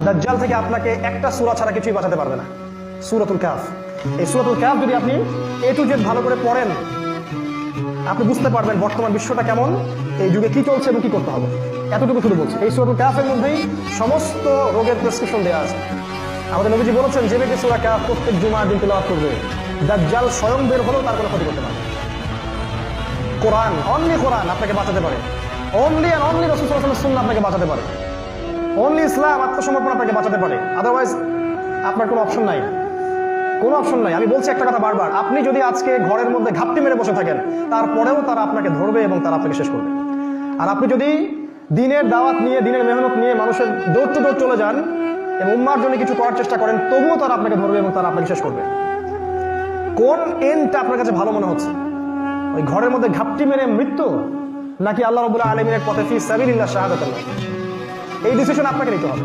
দাজ্জাল থেকে আপনাকে একটা সূরা ছাড়া কিছুই বাঁচাতে পারবে না। সূরাতুল কাহফ, এই সূরাতুল কাহফ যদি আপনি এ টু জেড ভালো করে পড়েন, আপনি বুঝতে পারবেন বর্তমান বিশ্বটা কেমন, এই যুগে কি চলছে এবং কি করতে হবে। এতটুকু শুধু বলছি, এই সূরাতুল কাহফের মধ্যেই সমস্ত রোগের প্রেসক্রিপশন দেওয়া আছে। আমাদের নবীজি বলেছেন, যে ব্যক্তি সূরা কাহফ প্রত্যেক জুমার দিন তেলাওয়াত করবে, দাজ্জাল স্বয়ং বের হলেও তার কোনো ক্ষতি করতে পারবে। কোরআন, অনলি কোরআন আপনাকে বাঁচাতে পারে। অনলি অ্যান্ড অনলি রাসূল সাল্লাল্লাহু আলাইহি ওয়াসাল্লামের সুন্নাহ আপনাকে বাঁচাতে পারে। অনলি ইসলাম, আত্মসমর্পণ আপনাকে বাঁচাতে পারে। আদারওয়াইজ আপনার কোনো অপশন নাই, কোনো অপশন নাই। আমি বলছি একটা কথা বারবার, আপনি যদি আজকে ঘরের মধ্যে ঘাপটি মেরে বসে থাকেন, তারপরেও তারা আপনাকে ধরবে এবং তারা আপনাকে শেষ করবে। আর আপনি যদি দিনের দাওয়াত নিয়ে, দিনের মেহনত নিয়ে মানুষের ডোর টু ডোর চলে যান এবং উম্মার জন্য কিছু করার চেষ্টা করেন, তবুও তারা আপনাকে ধরবে এবং তারা আপনাকে শেষ করবে। কোন এন্ডটা আপনার কাছে ভালো মনে হচ্ছে? ওই ঘরের মধ্যে ঘাপটি মেরে মৃত্যু, নাকি আল্লাহ রাব্বুল আলামিনের পথে ফি সাবিলিল্লাহ শাহাদাতুল্লাহ? এই ডিসিশন আপনাকে নিতে হবে।